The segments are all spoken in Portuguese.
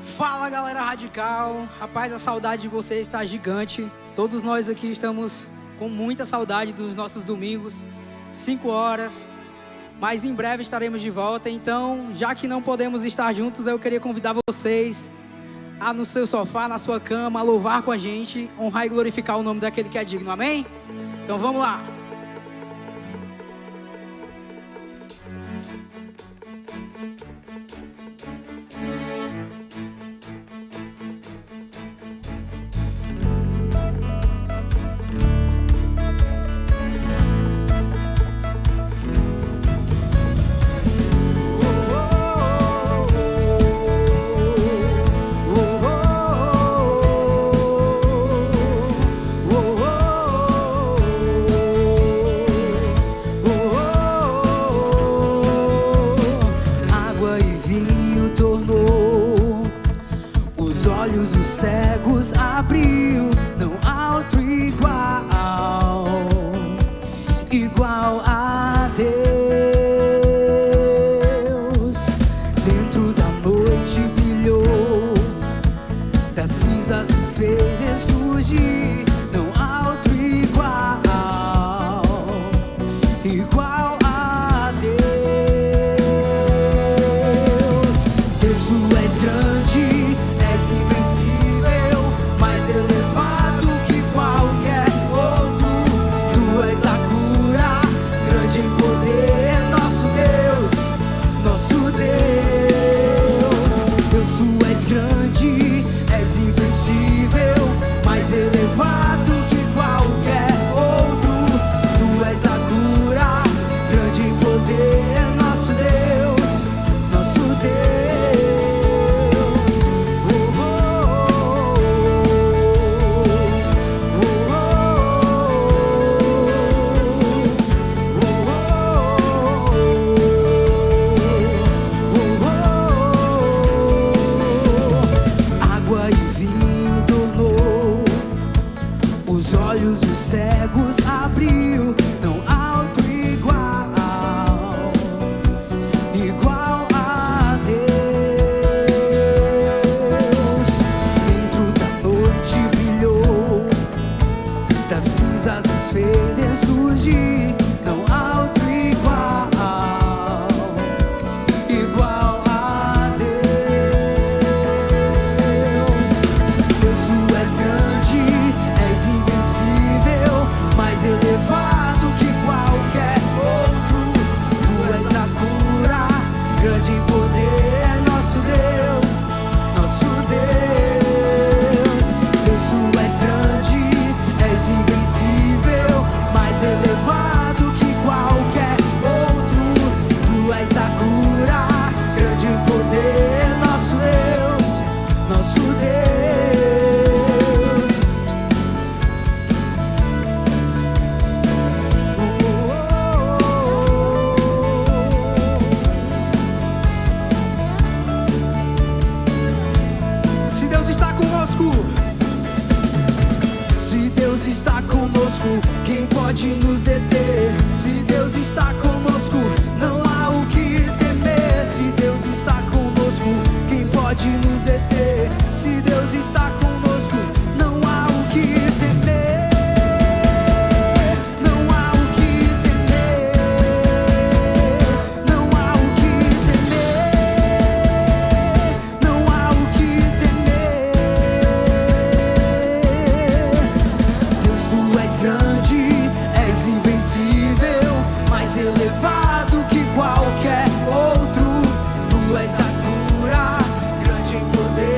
Fala, galera radical. Rapaz, a saudade de vocês está gigante. Todos nós aqui estamos com muita saudade dos nossos domingos, 5 horas. Mas em breve estaremos de volta. Então, já que não podemos estar juntos, eu queria convidar vocês a, no seu sofá, na sua cama, a louvar com a gente, honrar e glorificar o nome daquele que é digno. Amém? Então vamos lá. Cegos abriu, não há outro igual a Deus. Dentro da noite brilhou, das cinzas nos fez ressurgir. Não há outro igual a Deus. Deus, tu és grande, és invencível, mais elevado que qualquer outro. Tu és a cura, grande em poder, nosso Deus, nosso Deus. Deus, tu és grande, és invencível, mais elevado que qualquer outro. Tu és a cura, grande em poder, nosso Deus, nosso Deus. Os cegos abriu, não há outro igual a Deus. Dentro da noite brilhou, das cinzas nos fez ressurgir. Não há outro igual a Deus. Deus, tu és grande, és invencível, mais elevado que qualquer outro. Tu és a cura, grande em poder, nosso Deus, nosso Deus. Deus, tu és grande, és invencível, mais elevado que qualquer outro. Tu és a cura, grande em poder, nosso Deus, nosso Deus. Se Deus está conosco, quem pode nos deter? Se Deus está conosco, não há o que temer. Se Deus está conosco, quem pode nos deter? Se Deus está conosco, não há o que temer. Não há o que temer. Não há o que temer. Não há o que temer. Deus, tu és grande, és invencível, mais elevado que qualquer outro. Tu és a cura, grande em poder.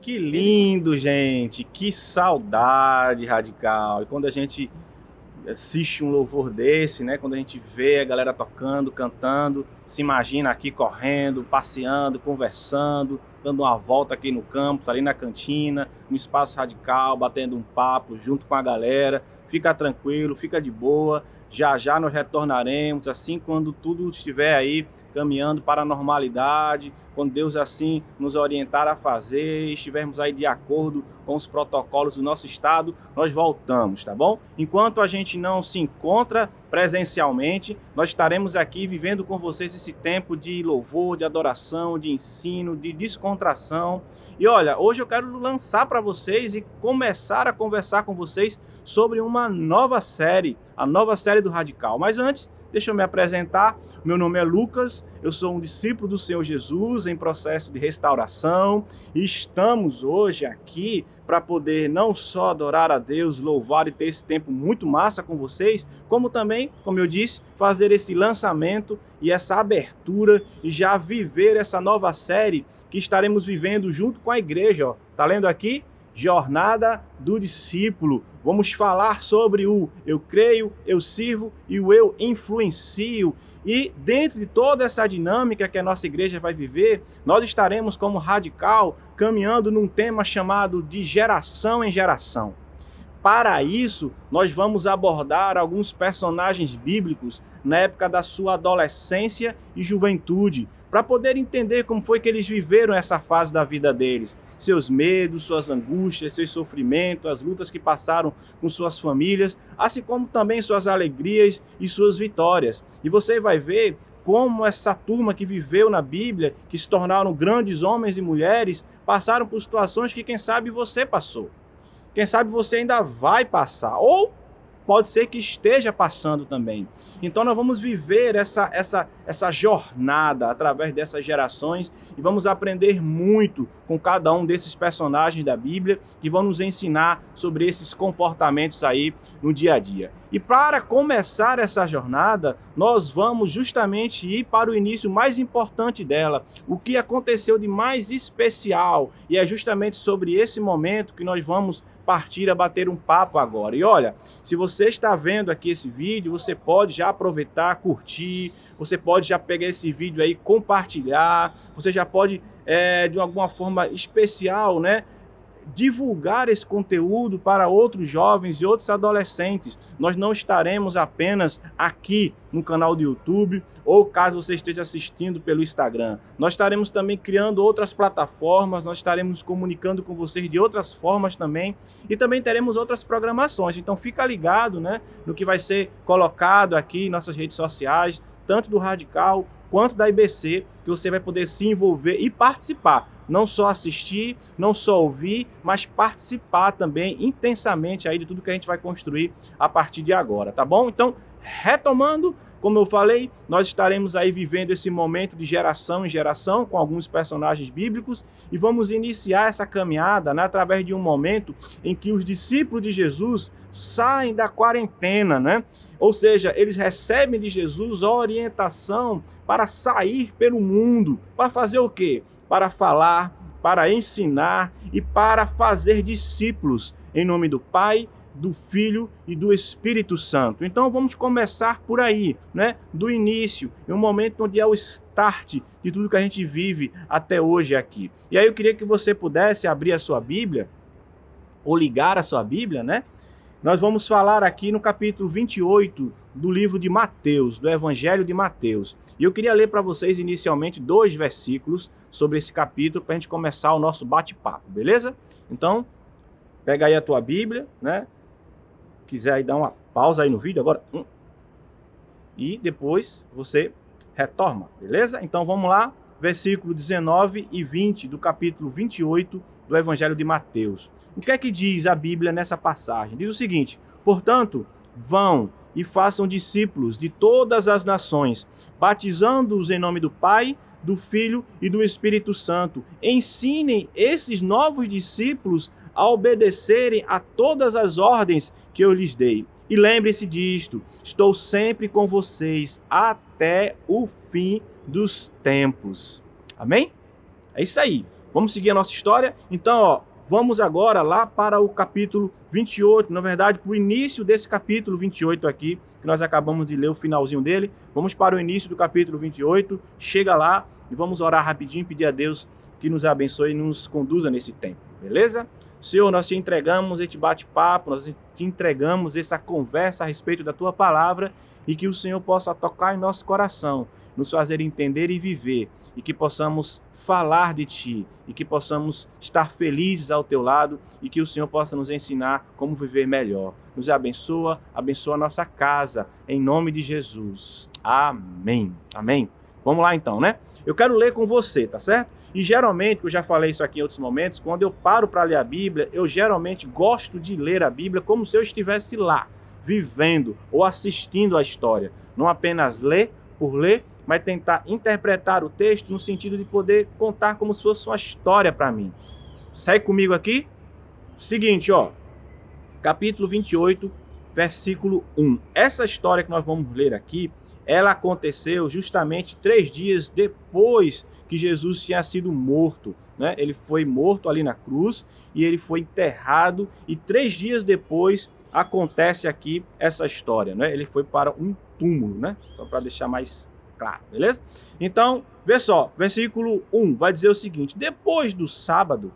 Que lindo, gente. Que saudade, Radical. E quando a gente assiste um louvor desse, né? Quando a gente vê a galera tocando, cantando, se imagina aqui correndo, passeando, conversando, dando uma volta aqui no campus, ali na cantina, no Espaço Radical, batendo um papo junto com a galera. Fica tranquilo, fica de boa. Já já nós retornaremos, assim, quando tudo estiver aí caminhando para a normalidade, quando Deus assim nos orientar a fazer, estivermos aí de acordo com os protocolos do nosso estado, nós voltamos, tá bom? Enquanto a gente não se encontra presencialmente, nós estaremos aqui vivendo com vocês esse tempo de louvor, de adoração, de ensino, de descontração. E olha, hoje eu quero lançar para vocês e começar a conversar com vocês sobre uma nova série, a nova série do Radical. Mas antes, deixa eu me apresentar. Meu nome é Lucas, eu sou um discípulo do Senhor Jesus em processo de restauração e estamos hoje aqui para poder não só adorar a Deus, louvar e ter esse tempo muito massa com vocês, como também, como eu disse, fazer esse lançamento e essa abertura e já viver essa nova série que estaremos vivendo junto com a igreja. Ó. Tá lendo aqui? Jornada do Discípulo. Vamos falar sobre o eu creio, eu sirvo e o eu influencio. E dentro de toda essa dinâmica que a nossa igreja vai viver, nós estaremos como Radical caminhando num tema chamado de geração em geração. Para isso, nós vamos abordar alguns personagens bíblicos na época da sua adolescência e juventude, para poder entender como foi que eles viveram essa fase da vida deles, seus medos, suas angústias, seus sofrimentos, as lutas que passaram com suas famílias, assim como também suas alegrias e suas vitórias. E você vai ver como essa turma que viveu na Bíblia, que se tornaram grandes homens e mulheres, passaram por situações que, quem sabe, você passou. Quem sabe você ainda vai passar, ou pode ser que esteja passando também. Então nós vamos viver essa jornada através dessas gerações e vamos aprender muito com cada um desses personagens da Bíblia que vão nos ensinar sobre esses comportamentos aí no dia a dia. E para começar essa jornada, nós vamos justamente ir para o início mais importante dela, o que aconteceu de mais especial, e é justamente sobre esse momento que nós vamos partir a bater um papo agora. E olha, se você está vendo aqui esse vídeo, você pode já aproveitar, curtir, você pode já pegar esse vídeo aí, compartilhar, você já pode, de alguma forma especial, né, divulgar esse conteúdo para outros jovens e outros adolescentes. Nós não estaremos apenas aqui no canal do YouTube ou caso você esteja assistindo pelo Instagram. Nós estaremos também criando outras plataformas, nós estaremos comunicando com vocês de outras formas também e também teremos outras programações. Então fica ligado, né, no que vai ser colocado aqui em nossas redes sociais, tanto do Radical quanto da IBC, que você vai poder se envolver e participar. Não só assistir, não só ouvir, mas participar também intensamente aí de tudo que a gente vai construir a partir de agora, tá bom? Então, retomando, como eu falei, nós estaremos aí vivendo esse momento de geração em geração com alguns personagens bíblicos e vamos iniciar essa caminhada, né, através de um momento em que os discípulos de Jesus saem da quarentena, né? Ou seja, eles recebem de Jesus a orientação para sair pelo mundo, para fazer o quê? Para falar, para ensinar e para fazer discípulos em nome do Pai, do Filho e do Espírito Santo. Então vamos começar por aí, né? Do início, em um momento onde é o start de tudo que a gente vive até hoje aqui. E aí eu queria que você pudesse abrir a sua Bíblia, ou ligar a sua Bíblia, né? Nós vamos falar aqui no capítulo 28 do livro de Mateus, do Evangelho de Mateus. E eu queria ler para vocês inicialmente 2 versículos sobre esse capítulo para a gente começar o nosso bate-papo, beleza? Então, pega aí a tua Bíblia, né? Quiser aí dar uma pausa aí no vídeo agora. E depois você retorna, beleza? Então vamos lá, versículo 19 e 20 do capítulo 28 do Evangelho de Mateus. O que é que diz a Bíblia nessa passagem? Diz o seguinte: portanto, vão e façam discípulos de todas as nações, batizando-os em nome do Pai, do Filho e do Espírito Santo. Ensinem esses novos discípulos a obedecerem a todas as ordens que eu lhes dei. E lembre-se disto, estou sempre com vocês até o fim dos tempos. Amém? É isso aí. Vamos seguir a nossa história? Então, ó, vamos agora lá para o capítulo 28, na verdade, para o início desse capítulo 28 aqui, que nós acabamos de ler o finalzinho dele. Vamos para o início do capítulo 28, chega lá e vamos orar rapidinho, pedir a Deus que nos abençoe e nos conduza nesse tempo, beleza? Senhor, nós te entregamos este bate-papo, nós te entregamos essa conversa a respeito da tua palavra e que o Senhor possa tocar em nosso coração, nos fazer entender e viver, e que possamos falar de Ti, e que possamos estar felizes ao Teu lado, e que o Senhor possa nos ensinar como viver melhor. Nos abençoa, abençoa a nossa casa, em nome de Jesus. Amém. Amém. Vamos lá então, né? Eu quero ler com você, tá certo? E geralmente, eu já falei isso aqui em outros momentos, quando eu paro para ler a Bíblia, eu geralmente gosto de ler a Bíblia como se eu estivesse lá, vivendo ou assistindo a história. Não apenas ler por ler, mas tentar interpretar o texto no sentido de poder contar como se fosse uma história para mim. Segue comigo aqui. Seguinte, ó. Capítulo 28, versículo 1. Essa história que nós vamos ler aqui, ela aconteceu justamente 3 dias depois que Jesus tinha sido morto, né? Ele foi morto ali na cruz e ele foi enterrado, e 3 dias depois acontece aqui essa história, né? Ele foi para um túmulo, né? Só para deixar mais claro, beleza? Então, vê só, versículo 1 vai dizer o seguinte: depois do sábado,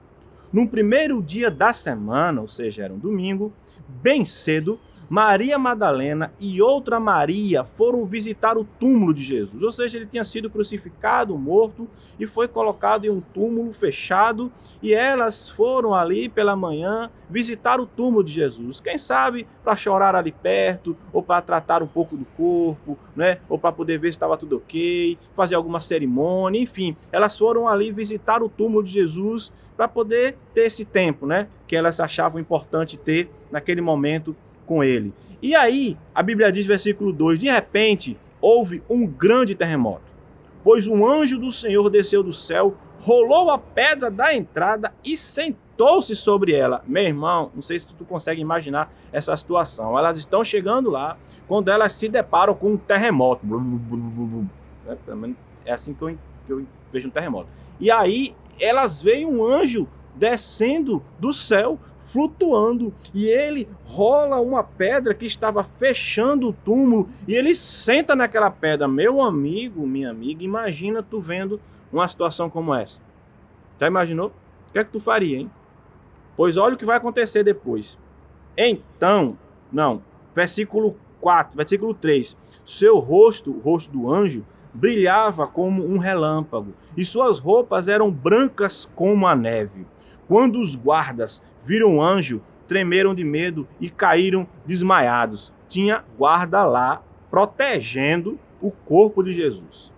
no primeiro dia da semana, ou seja, era um domingo, bem cedo, Maria Madalena e outra Maria foram visitar o túmulo de Jesus. Ou seja, ele tinha sido crucificado, morto, e foi colocado em um túmulo fechado, e elas foram ali pela manhã visitar o túmulo de Jesus. Quem sabe para chorar ali perto, ou para tratar um pouco do corpo, né? Ou para poder ver se estava tudo ok, fazer alguma cerimônia, enfim. Elas foram ali visitar o túmulo de Jesus para poder ter esse tempo, né? Que elas achavam importante ter naquele momento com ele. E aí, a Bíblia diz, versículo 2, de repente, houve um grande terremoto, pois um anjo do Senhor desceu do céu, rolou a pedra da entrada e sentou-se sobre ela. Meu irmão, não sei se tu consegue imaginar essa situação. Elas estão chegando lá, quando elas se deparam com um terremoto. É assim que eu vejo um terremoto. E aí, elas veem um anjo descendo do céu, flutuando, e ele rola uma pedra que estava fechando o túmulo, e ele senta naquela pedra. Meu amigo, minha amiga, imagina tu vendo uma situação como essa. Já imaginou? O que é que tu faria, hein? Pois olha o que vai acontecer depois. Então, versículo 4, versículo 3, seu rosto, o rosto do anjo, brilhava como um relâmpago, e suas roupas eram brancas como a neve. Quando os guardas viram o anjo, tremeram de medo e caíram desmaiados. Tinha guarda lá protegendo o corpo de Jesus.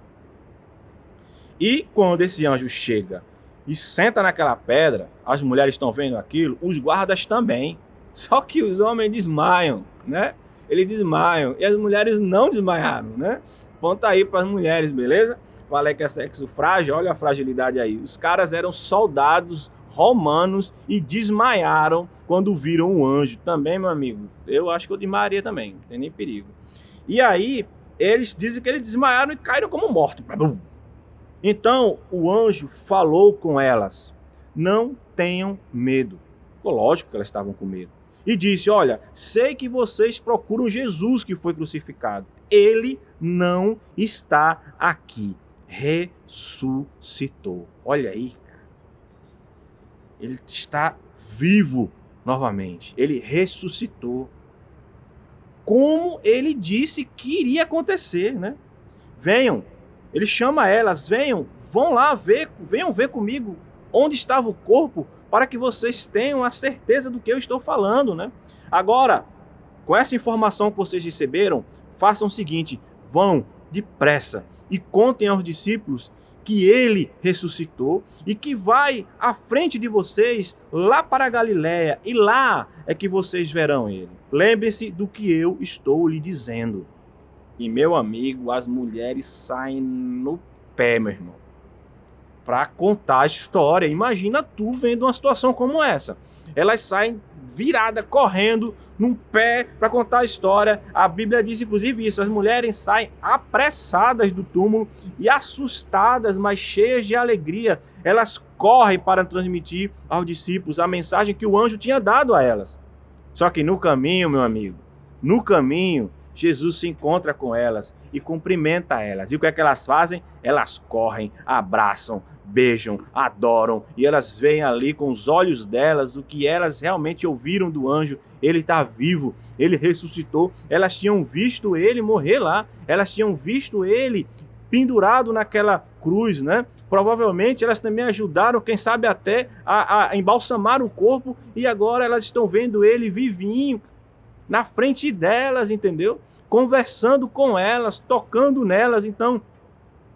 E quando esse anjo chega e senta naquela pedra, as mulheres estão vendo aquilo, os guardas também. Só que os homens desmaiam, né? Eles desmaiam e as mulheres não desmaiaram, né? Ponta aí para as mulheres, beleza? Falei que é sexo frágil, olha a fragilidade aí. Os caras eram soldados romanos e desmaiaram quando viram o anjo. Também, meu amigo, eu acho que eu desmaiaria também, não tem nem perigo. E aí, eles dizem que eles desmaiaram e caíram como mortos. Então, o anjo falou com elas: não tenham medo. Lógico que elas estavam com medo. E disse: olha, sei que vocês procuram Jesus que foi crucificado. Ele não está aqui. Ressuscitou. Olha aí. Ele está vivo novamente. Ele ressuscitou. Como ele disse que iria acontecer, né? Venham. Ele chama elas, venham ver comigo onde estava o corpo, para que vocês tenham a certeza do que eu estou falando, né? Agora, com essa informação que vocês receberam, façam o seguinte: vão depressa e contem aos discípulos que ele ressuscitou e que vai à frente de vocês lá para a Galiléia, e lá é que vocês verão ele. Lembre-se do que eu estou lhe dizendo. E, meu amigo, as mulheres saem no pé, meu irmão, para contar a história. Imagina tu vendo uma situação como essa. Elas saem viradas, correndo, num pé para contar a história. A Bíblia diz inclusive isso, as mulheres saem apressadas do túmulo e assustadas, mas cheias de alegria. Elas correm para transmitir aos discípulos a mensagem que o anjo tinha dado a elas. Só que no caminho, meu amigo, no caminho, Jesus se encontra com elas e cumprimenta elas. E o que é que elas fazem? Elas correm, abraçam, beijam, adoram, e elas veem ali com os olhos delas o que elas realmente ouviram do anjo. Ele está vivo, ele ressuscitou. Elas tinham visto ele morrer lá, elas tinham visto ele pendurado naquela cruz, né? Provavelmente elas também ajudaram, quem sabe até a embalsamar o corpo, e agora elas estão vendo ele vivinho na frente delas, entendeu? Conversando com elas, tocando nelas. Então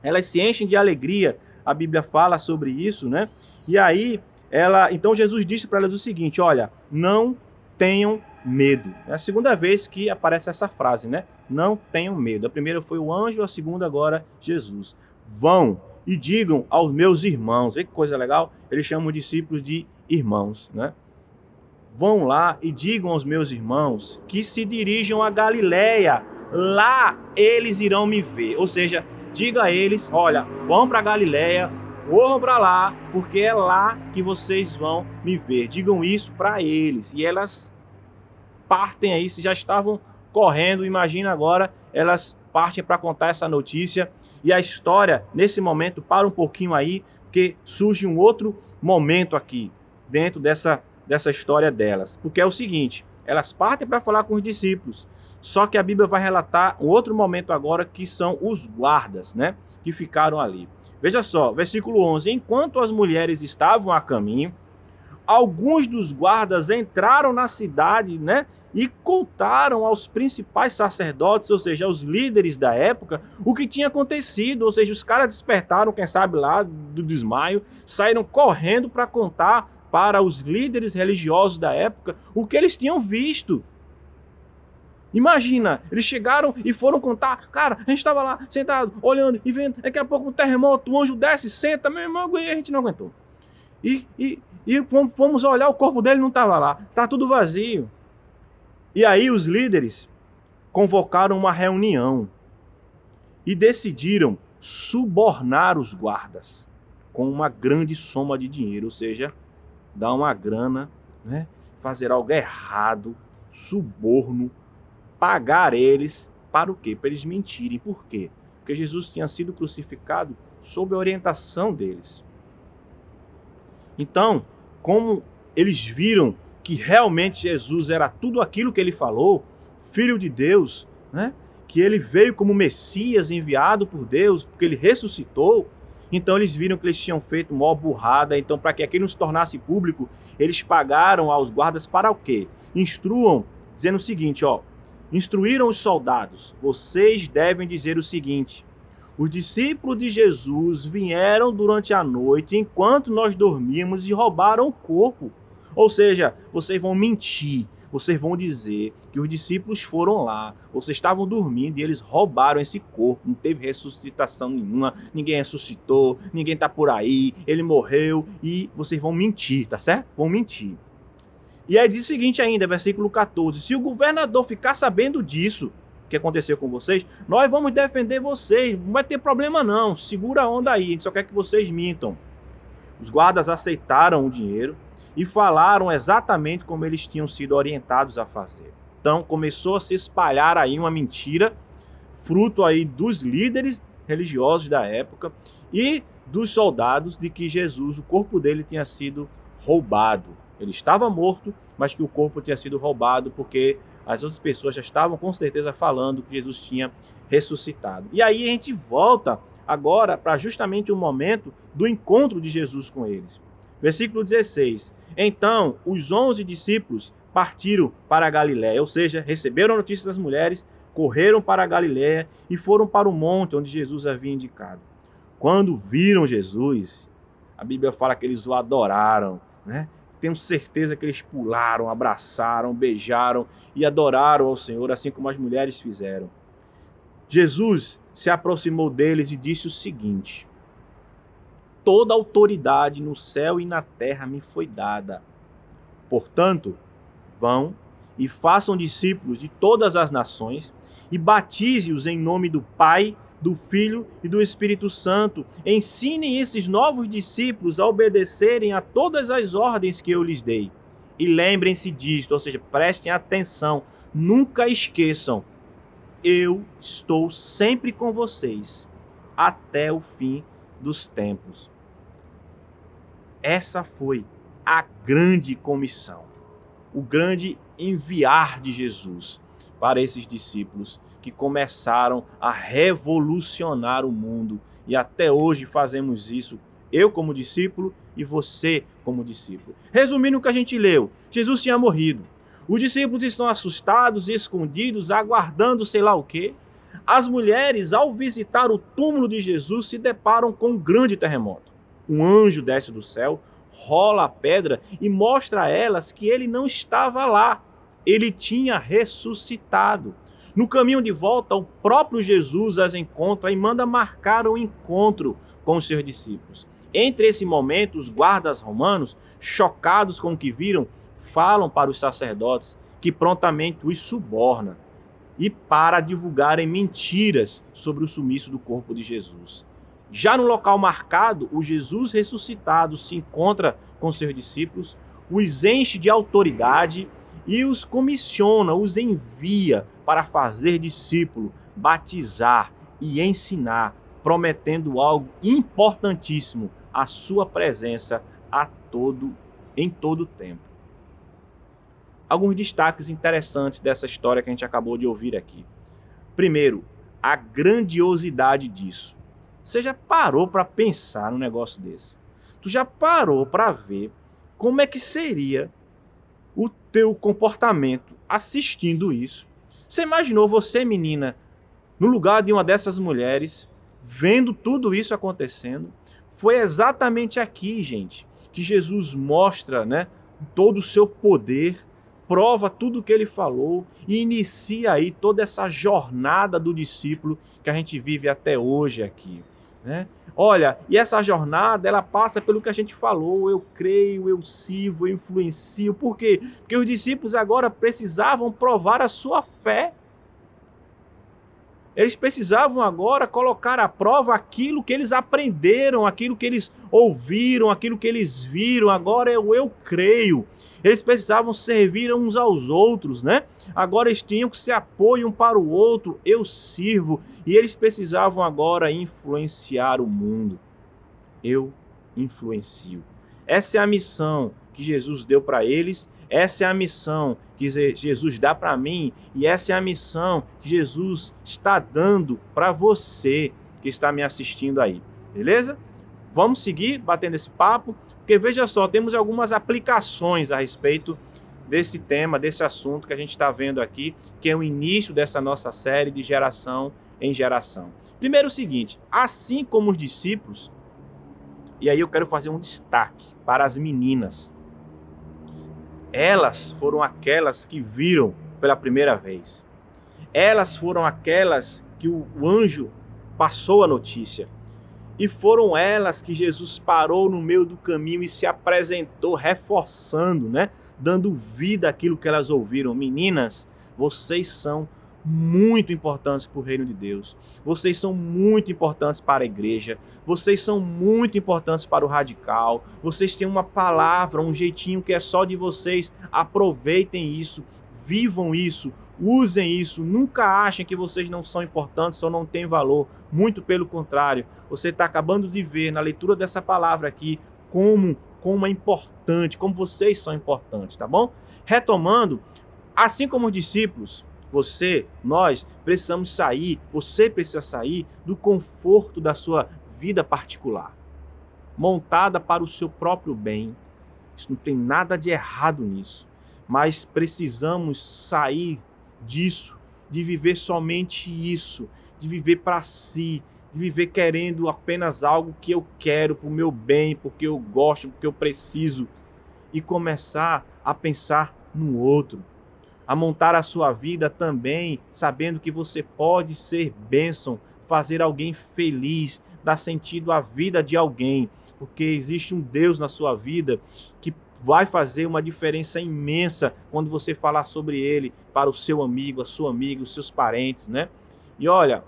elas se enchem de alegria. A Bíblia fala sobre isso, né? E aí, então Jesus disse para elas o seguinte: olha, não tenham medo. É a segunda vez que aparece essa frase, né? Não tenham medo. A primeira foi o anjo, a segunda agora Jesus. Vão e digam aos meus irmãos. Vê que coisa legal? Eles chamam os discípulos de irmãos, né? Vão lá e digam aos meus irmãos que se dirijam a Galileia. Lá eles irão me ver. Ou seja, diga a eles, olha, vão para Galileia, corram para lá, porque é lá que vocês vão me ver. Digam isso para eles. E elas partem aí, se já estavam correndo, imagina agora, elas partem para contar essa notícia. E a história, nesse momento, para um pouquinho aí, porque surge um outro momento aqui, dentro dessa história delas. Porque é o seguinte, elas partem para falar com os discípulos. Só que a Bíblia vai relatar um outro momento agora, que são os guardas, né? Que ficaram ali. Veja só, versículo 11. Enquanto as mulheres estavam a caminho, alguns dos guardas entraram na cidade, né? E contaram aos principais sacerdotes, ou seja, aos líderes da época, o que tinha acontecido. Ou seja, os caras despertaram, quem sabe lá do desmaio, saíram correndo para contar para os líderes religiosos da época o que eles tinham visto. Imagina, eles chegaram e foram contar, cara, a gente estava lá sentado, olhando e vendo, daqui a pouco um terremoto, o anjo desce, senta, meu irmão, e a gente não aguentou. E fomos olhar, o corpo dele não estava lá, está tudo vazio. E aí os líderes convocaram uma reunião e decidiram subornar os guardas com uma grande soma de dinheiro, ou seja, dar uma grana, né, fazer algo errado, suborno, pagar eles para o quê? Para eles mentirem. Por quê? Porque Jesus tinha sido crucificado sob a orientação deles. Então, como eles viram que realmente Jesus era tudo aquilo que ele falou, Filho de Deus, né? Que ele veio como Messias enviado por Deus, porque ele ressuscitou, então eles viram que eles tinham feito uma burrada. Então, para que aquilo não se tornasse público, eles pagaram aos guardas para o quê? Instruam, dizendo o seguinte, ó, instruíram os soldados, vocês devem dizer o seguinte: os discípulos de Jesus vieram durante a noite enquanto nós dormíamos e roubaram o corpo. Ou seja, vocês vão mentir, vocês vão dizer que os discípulos foram lá, vocês estavam dormindo e eles roubaram esse corpo, não teve ressuscitação nenhuma, ninguém ressuscitou, ninguém está por aí, ele morreu, e vocês vão mentir, tá certo? Vão mentir. E aí diz o seguinte ainda, versículo 14, se o governador ficar sabendo disso, que aconteceu com vocês, nós vamos defender vocês, não vai ter problema não, segura a onda aí, a gente só quer que vocês mintam. Os guardas aceitaram o dinheiro e falaram exatamente como eles tinham sido orientados a fazer. Então começou a se espalhar aí uma mentira, fruto aí dos líderes religiosos da época e dos soldados, de que Jesus, o corpo dele tinha sido roubado. Ele estava morto, mas que o corpo tinha sido roubado, porque as outras pessoas já estavam com certeza falando que Jesus tinha ressuscitado. E aí a gente volta agora para justamente o momento do encontro de Jesus com eles. Versículo 16. Então os 11 discípulos partiram para a Galiléia, ou seja, receberam a notícia das mulheres, correram para a Galiléia e foram para o monte onde Jesus havia indicado. Quando viram Jesus, a Bíblia fala que eles o adoraram, né? Tenho certeza que eles pularam, abraçaram, beijaram e adoraram ao Senhor, assim como as mulheres fizeram. Jesus se aproximou deles e disse o seguinte: toda autoridade no céu e na terra me foi dada. Portanto, vão e façam discípulos de todas as nações e batize-os em nome do Pai, do Filho e do Espírito Santo. Ensinem esses novos discípulos a obedecerem a todas as ordens que eu lhes dei. E lembrem-se disto, ou seja, prestem atenção, nunca esqueçam, eu estou sempre com vocês até o fim dos tempos. Essa foi a grande comissão, o grande enviar de Jesus para esses discípulos que começaram a revolucionar o mundo. E até hoje fazemos isso, eu como discípulo e você como discípulo. Resumindo o que a gente leu, Jesus tinha morrido. Os discípulos estão assustados e escondidos, aguardando sei lá o quê. As mulheres, ao visitar o túmulo de Jesus, se deparam com um grande terremoto. Um anjo desce do céu, rola a pedra e mostra a elas que ele não estava lá. Ele tinha ressuscitado. No caminho de volta, o próprio Jesus as encontra e manda marcar o encontro com os seus discípulos. Entre esse momento, os guardas romanos, chocados com o que viram, falam para os sacerdotes, que prontamente os subornam e para divulgarem mentiras sobre o sumiço do corpo de Jesus. Já no local marcado, o Jesus ressuscitado se encontra com seus discípulos, os enche de autoridade e os comissiona, os envia para fazer discípulo, batizar e ensinar, prometendo algo importantíssimo, a sua presença em todo o tempo. Alguns destaques interessantes dessa história que a gente acabou de ouvir aqui. Primeiro, a grandiosidade disso. Você já parou para pensar num negócio desse? Tu já parou para ver como é que seria o teu comportamento assistindo isso? Você imaginou você, menina, no lugar de uma dessas mulheres, vendo tudo isso acontecendo? Foi exatamente aqui, gente, que Jesus mostra, todo o seu poder, prova tudo o que ele falou e inicia aí toda essa jornada do discípulo que a gente vive até hoje aqui. Olha, e essa jornada, ela passa pelo que a gente falou, eu creio, eu sirvo, eu influencio. Por quê? Porque os discípulos agora precisavam provar a sua fé. Eles precisavam agora colocar à prova aquilo que eles aprenderam, aquilo que eles ouviram, aquilo que eles viram. Agora eu creio. Eles precisavam servir uns aos outros, Agora eles tinham que se apoiar um para o outro. Eu sirvo. E eles precisavam agora influenciar o mundo. Eu influencio. Essa é a missão que Jesus deu para eles. Essa é a missão que Jesus dá para mim. E essa é a missão que Jesus está dando para você que está me assistindo aí. Beleza? Vamos seguir batendo esse papo. Porque veja só, temos algumas aplicações a respeito desse tema, desse assunto que a gente está vendo aqui, que é o início dessa nossa série de geração em geração. Primeiro o seguinte, assim como os discípulos, e aí eu quero fazer um destaque para as meninas. Elas foram aquelas que viram pela primeira vez. Elas foram aquelas que o anjo passou a notícia. E foram elas que Jesus parou no meio do caminho e se apresentou, reforçando, dando vida àquilo que elas ouviram. Meninas, vocês são muito importantes para o reino de Deus. Vocês são muito importantes para a igreja. Vocês são muito importantes para o radical. Vocês têm uma palavra, um jeitinho que é só de vocês. Aproveitem isso, vivam isso, usem isso. Nunca achem que vocês não são importantes ou não têm valor. Muito pelo contrário. Você está acabando de ver na leitura dessa palavra aqui como é importante, como vocês são importantes, tá bom? Retomando, assim como os discípulos, nós precisamos sair, você precisa sair do conforto da sua vida particular, montada para o seu próprio bem. Isso não tem nada de errado nisso, mas precisamos sair disso, de viver somente isso, de viver para si, de viver querendo apenas algo que eu quero para o meu bem, porque eu gosto, porque eu preciso, e começar a pensar no outro, a montar a sua vida também, sabendo que você pode ser bênção, fazer alguém feliz, dar sentido à vida de alguém, porque existe um Deus na sua vida que vai fazer uma diferença imensa quando você falar sobre ele para o seu amigo, a sua amiga, os seus parentes, né? E olha,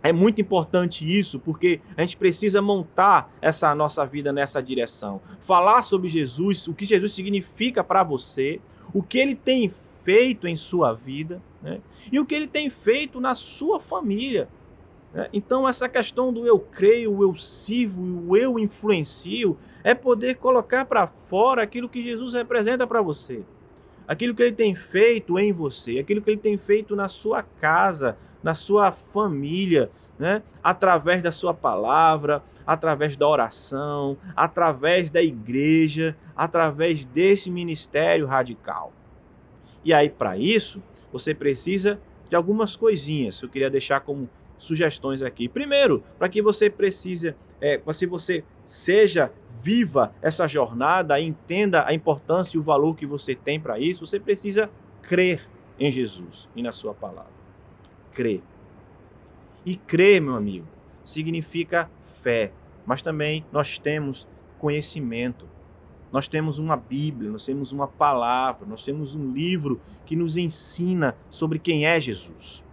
é muito importante isso, porque a gente precisa montar essa nossa vida nessa direção. Falar sobre Jesus, o que Jesus significa para você, o que ele tem feito em sua vida, né? E o que ele tem feito na sua família. Então essa questão do eu creio, o eu sirvo, o eu influencio, é poder colocar para fora aquilo que Jesus representa para você. Aquilo que ele tem feito em você, aquilo que ele tem feito na sua casa, na sua família, né? Através da sua palavra, através da oração, através da igreja, através desse ministério radical. E aí, para isso, você precisa de algumas coisinhas que eu queria deixar como sugestões aqui. Primeiro, para que você você seja viva essa jornada, entenda a importância e o valor que você tem para isso, você precisa crer em Jesus e na sua palavra. Crer. E crer, meu amigo, significa fé, mas também nós temos conhecimento. Nós temos uma Bíblia, nós temos uma palavra, nós temos um livro que nos ensina sobre quem é Jesus.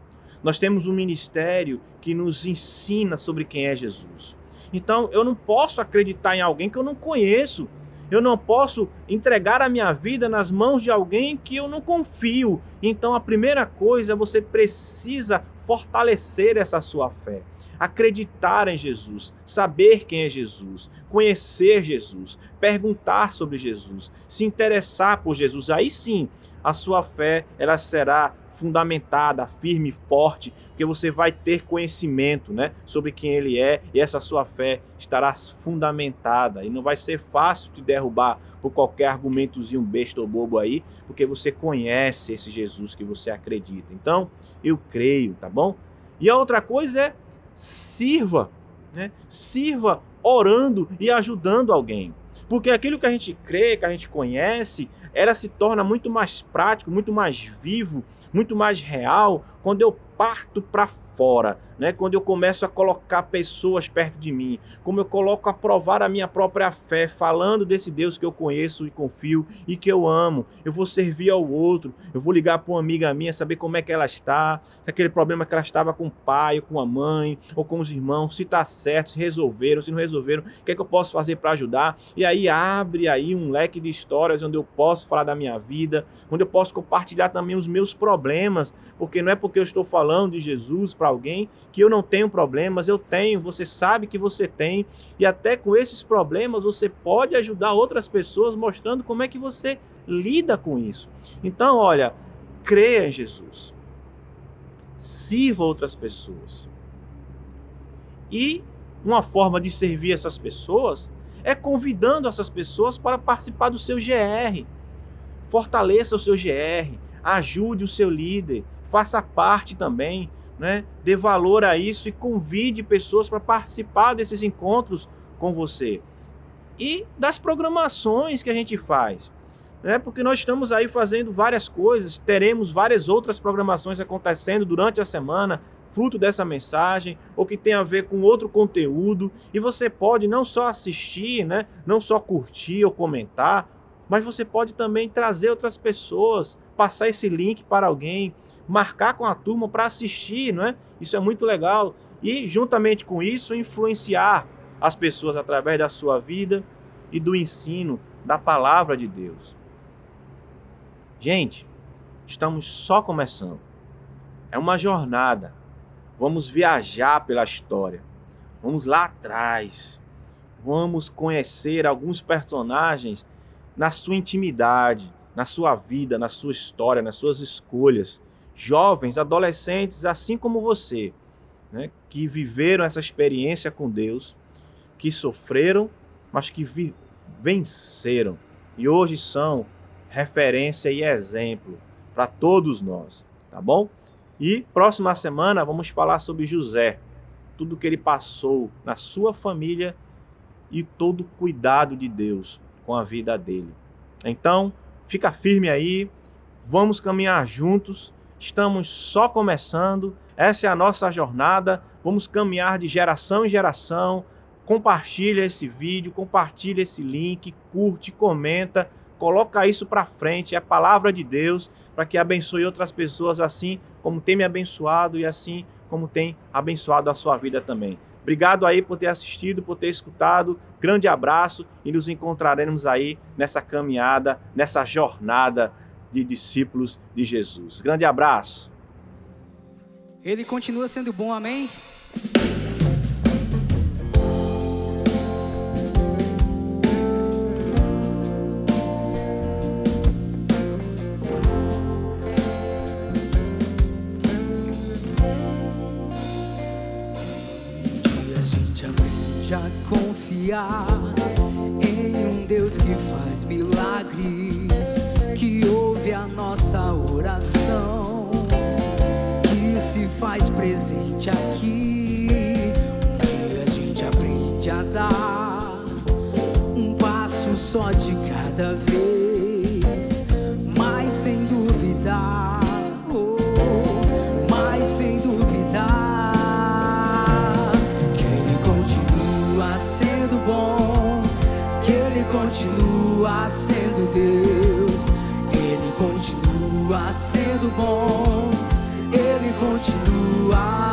Nós temos um ministério que nos ensina sobre quem é Jesus. Então, eu não posso acreditar em alguém que eu não conheço. Eu não posso entregar a minha vida nas mãos de alguém que eu não confio. Então, a primeira coisa, você precisa fortalecer essa sua fé. Acreditar em Jesus, saber quem é Jesus, conhecer Jesus, perguntar sobre Jesus, se interessar por Jesus. Aí sim, a sua fé ela será fundamentada, firme, forte, porque você vai ter conhecimento, né, sobre quem ele é, e essa sua fé estará fundamentada, e não vai ser fácil te derrubar por qualquer argumentozinho besta ou bobo aí, porque você conhece esse Jesus que você acredita. Então, eu creio, tá bom? E a outra coisa é sirva, né? Sirva orando e ajudando alguém. Porque aquilo que a gente crê, que a gente conhece, ela se torna muito mais prático, muito mais vivo, muito mais real quando eu parto para fora, né? Quando eu começo a colocar pessoas perto de mim, como eu coloco a provar a minha própria fé, falando desse Deus que eu conheço e confio e que eu amo. Eu vou servir ao outro, eu vou ligar para uma amiga minha, saber como é que ela está, se aquele problema que ela estava com o pai, ou com a mãe, ou com os irmãos, se está certo, se resolveram, se não resolveram, o que é que eu posso fazer para ajudar? E aí abre aí um leque de histórias onde eu posso falar da minha vida, onde eu posso compartilhar também os meus problemas, porque não é porque eu estou falando de Jesus para alguém que eu não tenho problemas, eu tenho, você sabe que você tem, e até com esses problemas você pode ajudar outras pessoas mostrando como é que você lida com isso. Então, olha, creia em Jesus, sirva outras pessoas, e uma forma de servir essas pessoas é convidando essas pessoas para participar do seu GR. Fortaleça o seu GR, ajude o seu líder, faça parte também, né? Dê valor a isso e convide pessoas para participar desses encontros com você. E das programações que a gente faz, né? Porque nós estamos aí fazendo várias coisas, teremos várias outras programações acontecendo durante a semana, fruto dessa mensagem, ou que tem a ver com outro conteúdo, e você pode não só assistir, né? Não só curtir ou comentar, mas você pode também trazer outras pessoas, passar esse link para alguém, marcar com a turma para assistir, não é? Isso é muito legal. E, juntamente com isso, influenciar as pessoas através da sua vida e do ensino da palavra de Deus. Gente, estamos só começando. É uma jornada. Vamos viajar pela história. Vamos lá atrás. Vamos conhecer alguns personagens na sua intimidade, na sua vida, na sua história, nas suas escolhas. Jovens, adolescentes, assim como você, né, que viveram essa experiência com Deus, que sofreram, mas que venceram. E hoje são referência e exemplo para todos nós, tá bom? E próxima semana vamos falar sobre José, tudo que ele passou na sua família e todo o cuidado de Deus com a vida dele. Então, fica firme aí, vamos caminhar juntos, estamos só começando, essa é a nossa jornada, vamos caminhar de geração em geração, compartilha esse vídeo, compartilha esse link, curte, comenta, coloca isso para frente, é a palavra de Deus, para que abençoe outras pessoas assim como tem me abençoado e assim como tem abençoado a sua vida também. Obrigado aí por ter assistido, por ter escutado. Grande abraço e nos encontraremos aí nessa caminhada, nessa jornada de discípulos de Jesus. Grande abraço. Ele continua sendo bom, amém? A confiar em um Deus que faz milagres, que ouve a nossa oração, que se faz presente aqui. Um dia a gente aprende a dar um passo só de cada vez, mas sem duvidar, mas sem duvidar, sendo bom, que Ele continua sendo Deus, Ele continua sendo bom, Ele continua.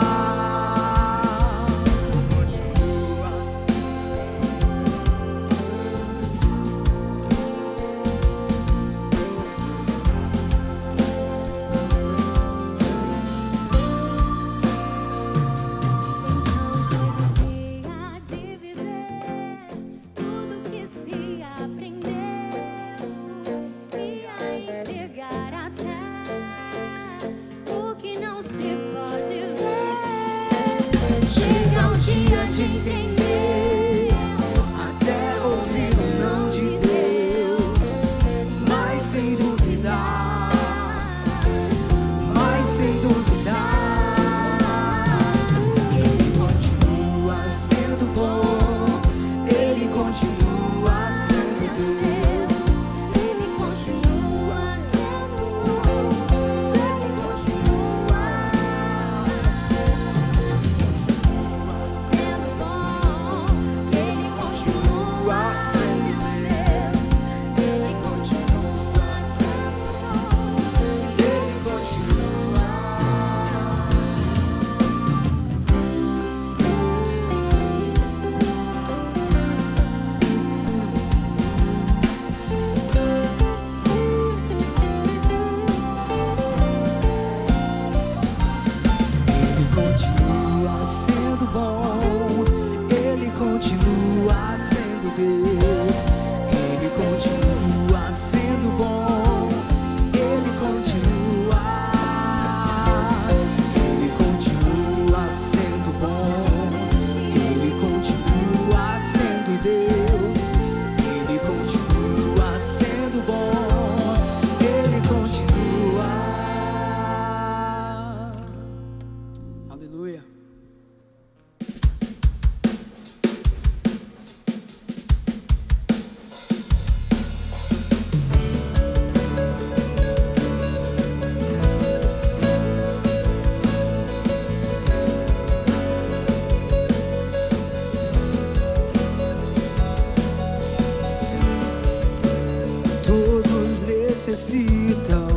Necessitam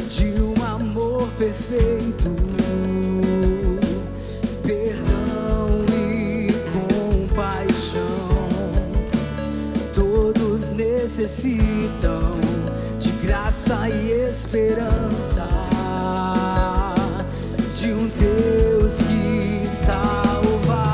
de um amor perfeito, perdão e compaixão. Todos necessitam de graça e esperança, de um Deus que salva.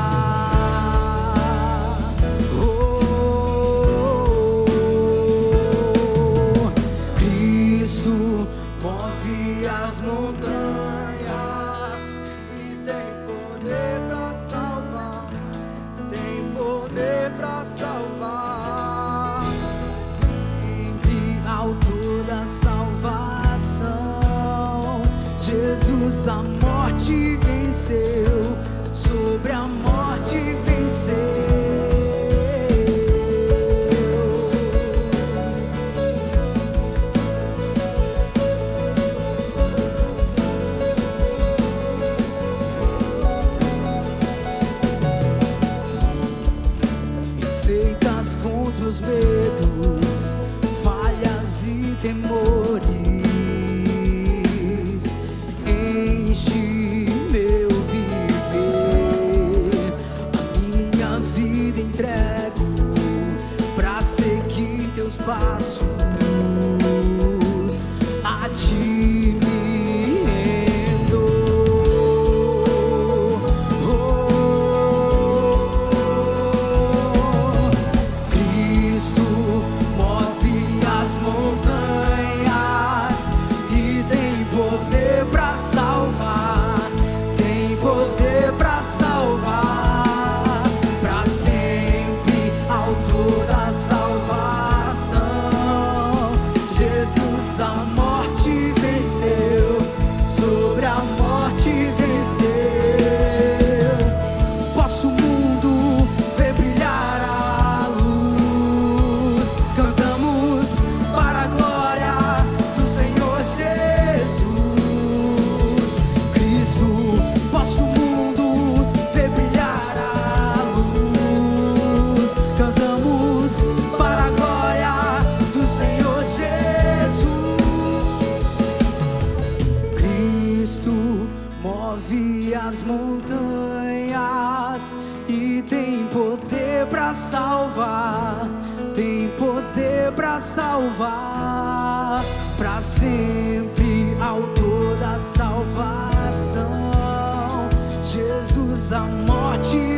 Jesus a morte venceu, sobre a morte venceu. os meus medos, falhas e temores. Enche meu viver, a minha vida entrego pra seguir teus passos. A ti me rendo. Cristo move as montanhas e tem poder pra salvar, tem poder pra salvar, pra sempre, autor da salvação. Jesus a morte venceu, sobre a morte venceu. Posso o mundo ver brilhar a luz, cantamos para a glória do Senhor Jesus. Cristo, posso o mundo ver brilhar a luz, cantamos para a glória do Senhor Jesus. Cristo move as montanhas e tem poder pra salvar, tem poder pra salvar, pra sempre, autor da salvação. Jesus a morte